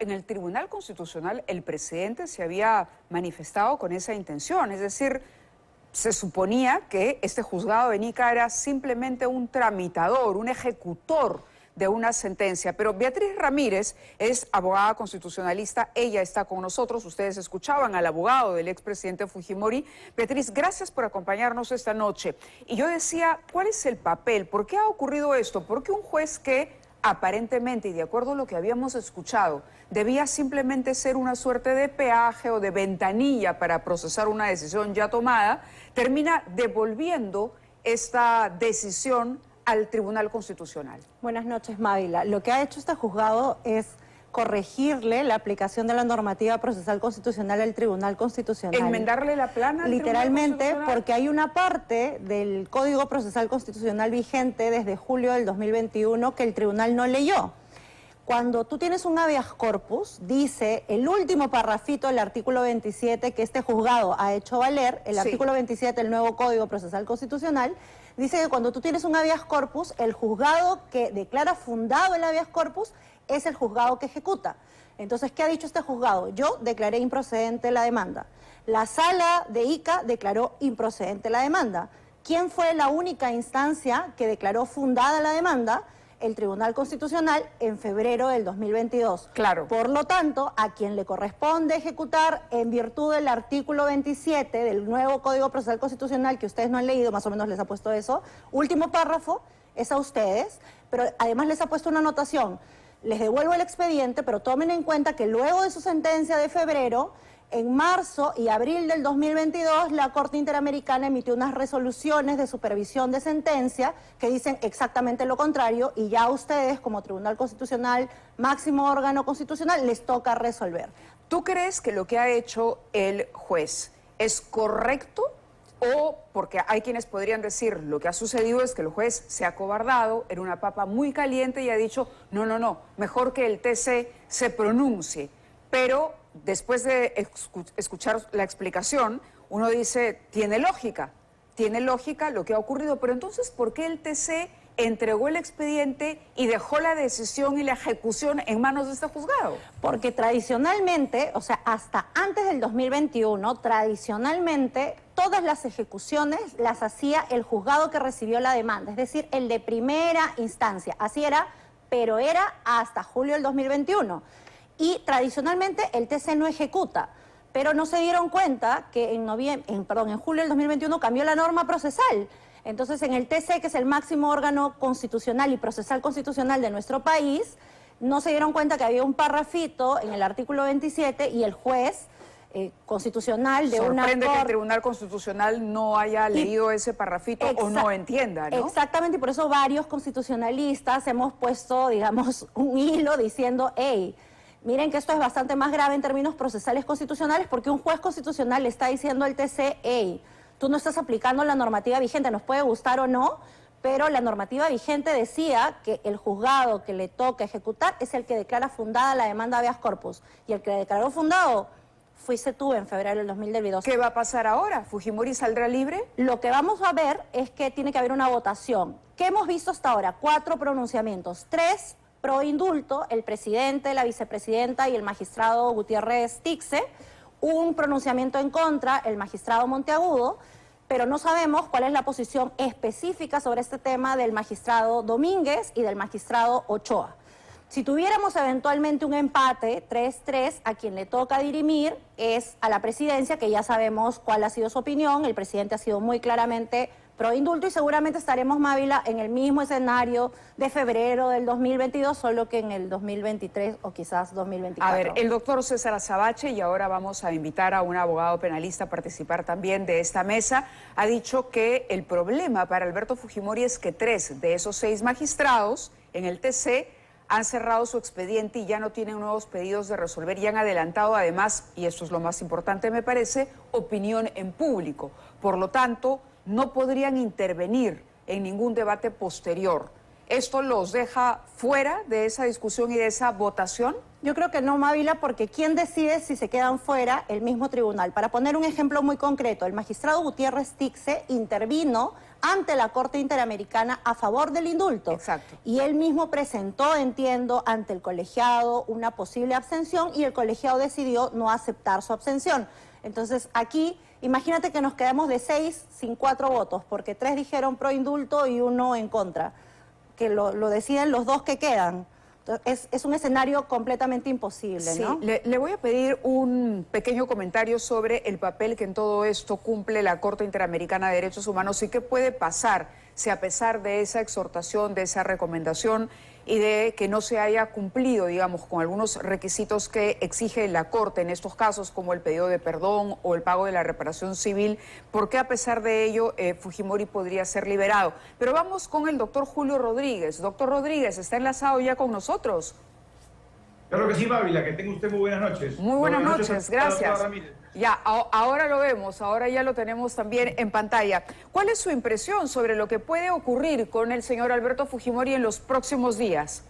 En el Tribunal Constitucional el presidente se había manifestado con esa intención, es decir, se suponía que este juzgado de Nica era simplemente un tramitador, un ejecutor de una sentencia. Pero Beatriz Ramírez es abogada constitucionalista, ella está con nosotros, ustedes escuchaban al abogado del expresidente Fujimori. Beatriz, gracias por acompañarnos esta noche. Y yo decía, ¿cuál es el papel? ¿Por qué ha ocurrido esto? ¿Por qué un juez que aparentemente, y de acuerdo a lo que habíamos escuchado, debía simplemente ser una suerte de peaje o de ventanilla para procesar una decisión ya tomada, termina devolviendo esta decisión al Tribunal Constitucional? Buenas noches, Mávila. Lo que ha hecho este juzgado es corregirle la aplicación de la normativa procesal constitucional al Tribunal Constitucional. ¿Enmendarle la plana al Literalmente, porque hay una parte del Código Procesal Constitucional vigente desde julio del 2021 que el Tribunal no leyó. Cuando tú tienes un habeas corpus, dice el último parrafito del artículo 27 que este juzgado ha hecho valer, el artículo 27 del nuevo Código Procesal Constitucional, dice que cuando tú tienes un habeas corpus, el juzgado que declara fundado el habeas corpus es el juzgado que ejecuta. Entonces, ¿qué ha dicho este juzgado? Yo declaré improcedente la demanda. La sala de Ica declaró improcedente la demanda. ¿Quién fue la única instancia que declaró fundada la demanda? El Tribunal Constitucional en febrero del 2022. Claro. Por lo tanto, a quien le corresponde ejecutar en virtud del artículo 27 del nuevo Código Procesal Constitucional, que ustedes no han leído, más o menos les ha puesto eso, último párrafo, es a ustedes, pero además les ha puesto una anotación. Les devuelvo el expediente, pero tomen en cuenta que luego de su sentencia de febrero, en marzo y abril del 2022, la Corte Interamericana emitió unas resoluciones de supervisión de sentencia que dicen exactamente lo contrario y ya a ustedes, como Tribunal Constitucional, máximo órgano constitucional, les toca resolver. ¿Tú crees que lo que ha hecho el juez es correcto? O, porque hay quienes podrían decir, lo que ha sucedido es que el juez se ha acobardado, era una papa muy caliente y ha dicho, no, mejor que el TC se pronuncie. Pero después de escuchar la explicación, uno dice, tiene lógica lo que ha ocurrido, pero entonces, ¿por qué el TC entregó el expediente y dejó la decisión y la ejecución en manos de este juzgado? Porque tradicionalmente, o sea, hasta antes del 2021, tradicionalmente, todas las ejecuciones las hacía el juzgado que recibió la demanda, es decir, el de primera instancia. Así era, pero era hasta julio del 2021. Y tradicionalmente el TC no ejecuta, pero no se dieron cuenta que en julio del 2021 cambió la norma procesal. Entonces, en el TC, que es el máximo órgano constitucional y procesal constitucional de nuestro país, no se dieron cuenta que había un parrafito en el artículo 27 y el juez constitucional de una Sorprende corte... que el Tribunal Constitucional no haya leído ese parrafito o no entienda, ¿no? Exactamente, y por eso varios constitucionalistas hemos puesto, digamos, un hilo diciendo, hey, miren que esto es bastante más grave en términos procesales constitucionales porque un juez constitucional le está diciendo al TC, hey, tú no estás aplicando la normativa vigente, nos puede gustar o no, pero la normativa vigente decía que el juzgado que le toca ejecutar es el que declara fundada la demanda habeas corpus. Y el que declaró fundado fuiste tú en febrero del 2022. ¿Qué va a pasar ahora? ¿Fujimori saldrá libre? Lo que vamos a ver es que tiene que haber una votación. ¿Qué hemos visto hasta ahora? 4 pronunciamientos, 3 pro indulto, el presidente, la vicepresidenta y el magistrado Gutiérrez Tixe, un pronunciamiento en contra, el magistrado Monteagudo, pero no sabemos cuál es la posición específica sobre este tema del magistrado Domínguez y del magistrado Ochoa. Si tuviéramos eventualmente un empate 3-3, a quien le toca dirimir es a la presidencia, que ya sabemos cuál ha sido su opinión. El presidente ha sido muy claramente pro indulto y seguramente estaremos, Mávila, en el mismo escenario de febrero del 2022, solo que en el 2023 o quizás 2024. A ver, el doctor César Azabache, y ahora vamos a invitar a un abogado penalista a participar también de esta mesa, ha dicho que el problema para Alberto Fujimori es que 3 de esos 6 magistrados en el TC han cerrado su expediente y ya no tienen nuevos pedidos de resolver y han adelantado además, y esto es lo más importante me parece, opinión en público. Por lo tanto, no podrían intervenir en ningún debate posterior. ¿Esto los deja fuera de esa discusión y de esa votación? Yo creo que no, Mávila, porque ¿quién decide si se quedan fuera? El mismo tribunal. Para poner un ejemplo muy concreto, el magistrado Gutiérrez Tixe intervino ante la Corte Interamericana a favor del indulto. Exacto. Y él mismo presentó, entiendo, ante el colegiado una posible abstención y el colegiado decidió no aceptar su abstención. Entonces, aquí, imagínate que nos quedamos de 6 sin 4 votos, porque 3 dijeron pro indulto y 1 en contra, que lo deciden los 2 que quedan. Es un escenario completamente imposible, sí, ¿no? Le voy a pedir un pequeño comentario sobre el papel que en todo esto cumple la Corte Interamericana de Derechos Humanos y qué puede pasar si a pesar de esa exhortación, de esa recomendación y de que no se haya cumplido, digamos, con algunos requisitos que exige la Corte en estos casos, como el pedido de perdón o el pago de la reparación civil, ¿por qué a pesar de ello Fujimori podría ser liberado? Pero vamos con el doctor Julio Rodríguez. Doctor Rodríguez, ¿está enlazado ya con nosotros? Claro que sí, Mávila, que tenga usted muy buenas noches. Muy buenas noches, gracias. Ya, ahora lo vemos, ahora ya lo tenemos también en pantalla. ¿Cuál es su impresión sobre lo que puede ocurrir con el señor Alberto Fujimori en los próximos días?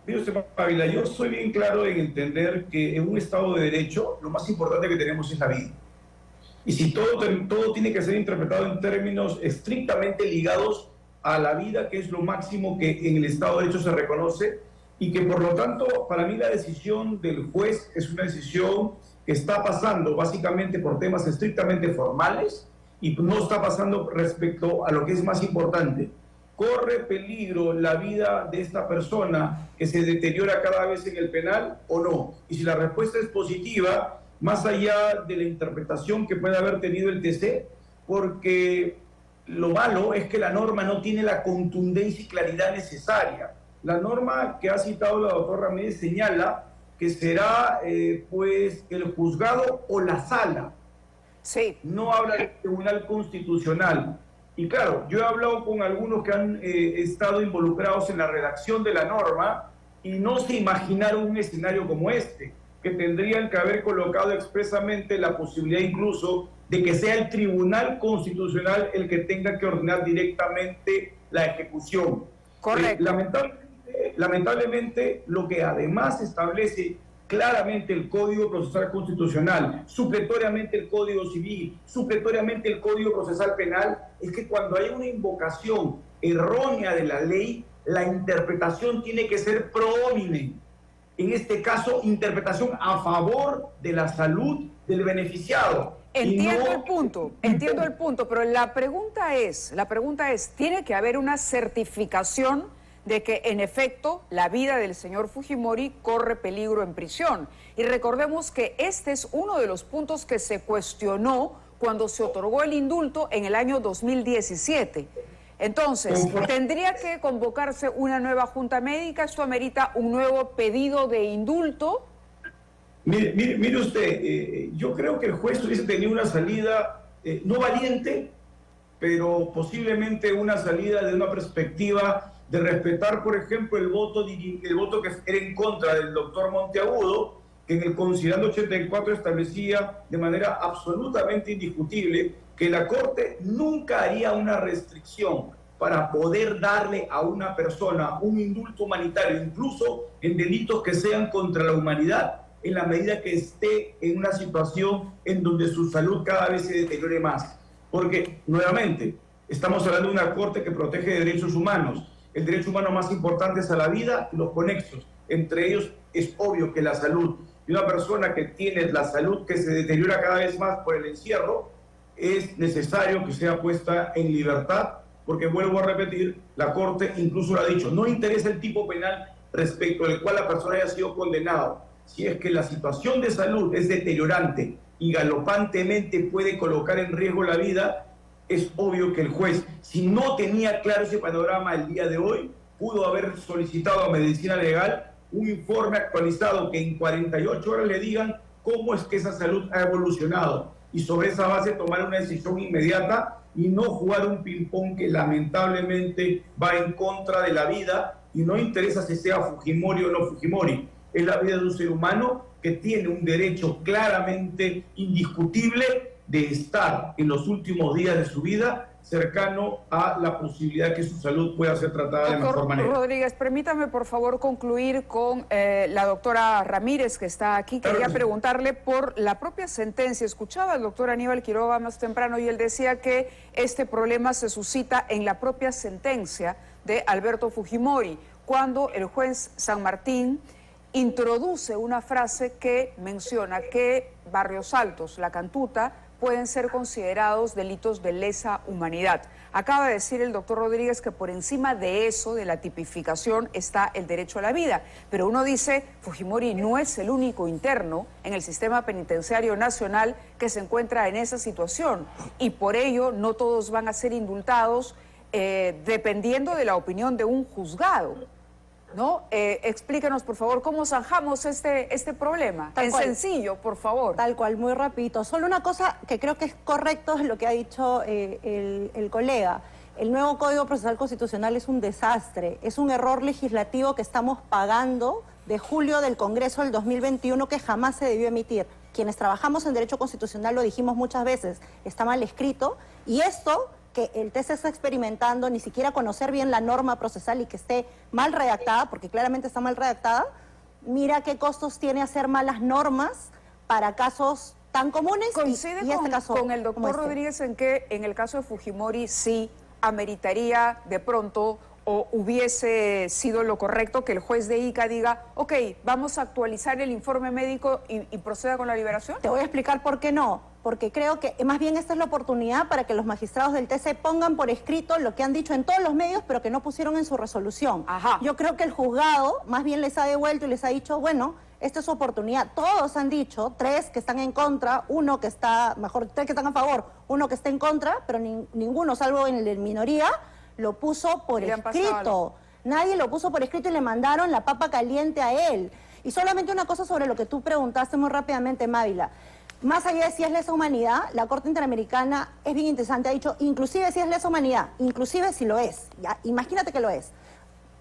Mire usted, Mávila, yo soy bien claro en entender que en un Estado de Derecho lo más importante que tenemos es la vida. Y si todo tiene que ser interpretado en términos estrictamente ligados a la vida, que es lo máximo que en el Estado de Derecho se reconoce, y que por lo tanto, para mí la decisión del juez es una decisión que está pasando básicamente por temas estrictamente formales y no está pasando respecto a lo que es más importante. ¿Corre peligro la vida de esta persona que se deteriora cada vez en el penal o no? Y si la respuesta es positiva, más allá de la interpretación que puede haber tenido el TC, porque lo malo es que la norma no tiene la contundencia y claridad necesaria. La norma que ha citado la doctora Ramírez señala que será pues el juzgado o la sala. Sí. No habla del Tribunal Constitucional. Y claro, yo he hablado con algunos que han estado involucrados en la redacción de la norma y no se imaginaron un escenario como este, que tendrían que haber colocado expresamente la posibilidad incluso de que sea el Tribunal Constitucional el que tenga que ordenar directamente la ejecución. Correcto. Lamentablemente, lo que además establece claramente el Código Procesal Constitucional, supletoriamente el Código Civil, supletoriamente el Código Procesal Penal, es que cuando hay una invocación errónea de la ley, la interpretación tiene que ser prominente. En este caso, interpretación a favor de la salud del beneficiado. Entiendo el punto, pero la pregunta es, ¿tiene que haber una certificación de que en efecto la vida del señor Fujimori corre peligro en prisión? Y recordemos que este es uno de los puntos que se cuestionó cuando se otorgó el indulto en el año 2017. Entonces, ¿tendría que convocarse una nueva junta médica? ¿Esto amerita un nuevo pedido de indulto? Mire usted, yo creo que el juez hubiese tenido una salida no valiente, pero posiblemente una salida de una perspectiva de respetar, por ejemplo, el voto que era en contra del doctor Monteagudo, que en el considerando 84 establecía de manera absolutamente indiscutible que la Corte nunca haría una restricción para poder darle a una persona un indulto humanitario, incluso en delitos que sean contra la humanidad, en la medida que esté en una situación en donde su salud cada vez se deteriore más. Porque, nuevamente, estamos hablando de una Corte que protege derechos humanos. El derecho humano más importante es a la vida y los conexos. Entre ellos es obvio que la salud. Y una persona que tiene la salud que se deteriora cada vez más por el encierro, es necesario que sea puesta en libertad, porque vuelvo a repetir, la Corte incluso lo ha dicho, no interesa el tipo penal respecto al cual la persona haya sido condenado. Si es que la situación de salud es deteriorante y galopantemente puede colocar en riesgo la vida, es obvio que el juez, si no tenía claro ese panorama el día de hoy, pudo haber solicitado a Medicina Legal un informe actualizado que en 48 horas le digan cómo es que esa salud ha evolucionado y sobre esa base tomar una decisión inmediata y no jugar un ping-pong que lamentablemente va en contra de la vida y no interesa si sea Fujimori o no Fujimori. Es la vida de un ser humano que tiene un derecho claramente indiscutible de estar en los últimos días de su vida cercano a la posibilidad que su salud pueda ser tratada de mejor manera. Rodríguez, permítame por favor concluir con la doctora Ramírez, que está aquí. Quería preguntarle por la propia sentencia. Escuchaba al doctor Aníbal Quiroga más temprano y él decía que este problema se suscita en la propia sentencia de Alberto Fujimori, cuando el juez San Martín introduce una frase que menciona que Barrios Altos, La Cantuta, pueden ser considerados delitos de lesa humanidad. Acaba de decir el doctor Rodríguez que por encima de eso, de la tipificación, está el derecho a la vida. Pero uno dice, Fujimori no es el único interno en el sistema penitenciario nacional que se encuentra en esa situación. Y por ello no todos van a ser indultados dependiendo de la opinión de un juzgado, ¿no? Explícanos, por favor, cómo zanjamos este problema. En sencillo, por favor. Tal cual, muy rapidito. Solo una cosa que creo que es correcto es lo que ha dicho el colega. El nuevo Código Procesal Constitucional es un desastre, es un error legislativo que estamos pagando de julio del Congreso del 2021 que jamás se debió emitir. Quienes trabajamos en Derecho Constitucional lo dijimos muchas veces, está mal escrito, y esto que el TC está experimentando, ni siquiera conocer bien la norma procesal y que esté mal redactada, porque claramente está mal redactada, mira qué costos tiene hacer malas normas para casos tan comunes. ¿Coincide con el doctor Rodríguez en que en el caso de Fujimori sí ameritaría de pronto o hubiese sido lo correcto que el juez de Ica diga, ok, vamos a actualizar el informe médico y proceda con la liberación? Te voy a explicar por qué no. Porque creo que más bien esta es la oportunidad para que los magistrados del TC pongan por escrito lo que han dicho en todos los medios, pero que no pusieron en su resolución. Ajá. Yo creo que el juzgado más bien les ha devuelto y les ha dicho, bueno, esta es su oportunidad. Todos han dicho, 3 que están en contra, 1 que está, mejor, 3 que están a favor, 1 que está en contra, pero ninguno, salvo en la minoría, lo puso por escrito. Nadie lo puso por escrito y le mandaron la papa caliente a él. Y solamente una cosa sobre lo que tú preguntaste muy rápidamente, Mávila. Más allá de si es lesa humanidad, la Corte Interamericana es bien interesante, ha dicho, inclusive si es lesa humanidad, inclusive si lo es, ¿ya? Imagínate que lo es,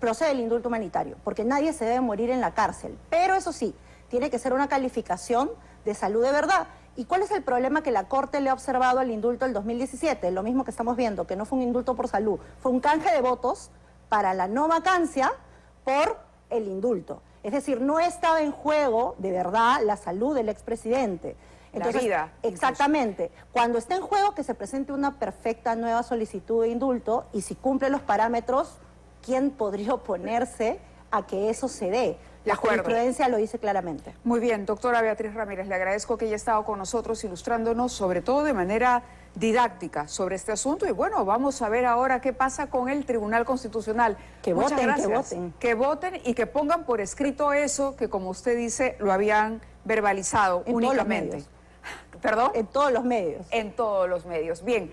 procede el indulto humanitario, porque nadie se debe morir en la cárcel. Pero eso sí, tiene que ser una calificación de salud de verdad. ¿Y cuál es el problema que la Corte le ha observado al indulto del 2017? Lo mismo que estamos viendo, que no fue un indulto por salud, fue un canje de votos para la no vacancia por el indulto. Es decir, no estaba en juego de verdad la salud del expresidente. Entonces, la vida. Exactamente. Cuando esté en juego que se presente una perfecta nueva solicitud de indulto y si cumple los parámetros, ¿quién podría oponerse a que eso se dé? La jurisprudencia lo dice claramente. Muy bien, doctora Beatriz Ramírez, le agradezco que haya estado con nosotros ilustrándonos, sobre todo de manera didáctica, sobre este asunto. Y bueno, vamos a ver ahora qué pasa con el Tribunal Constitucional. Que Muchas voten, gracias. que voten. Que voten y que pongan por escrito eso que, como usted dice, lo habían verbalizado En únicamente. todos los medios. ¿Perdón? En todos los medios. En todos los medios. Bien.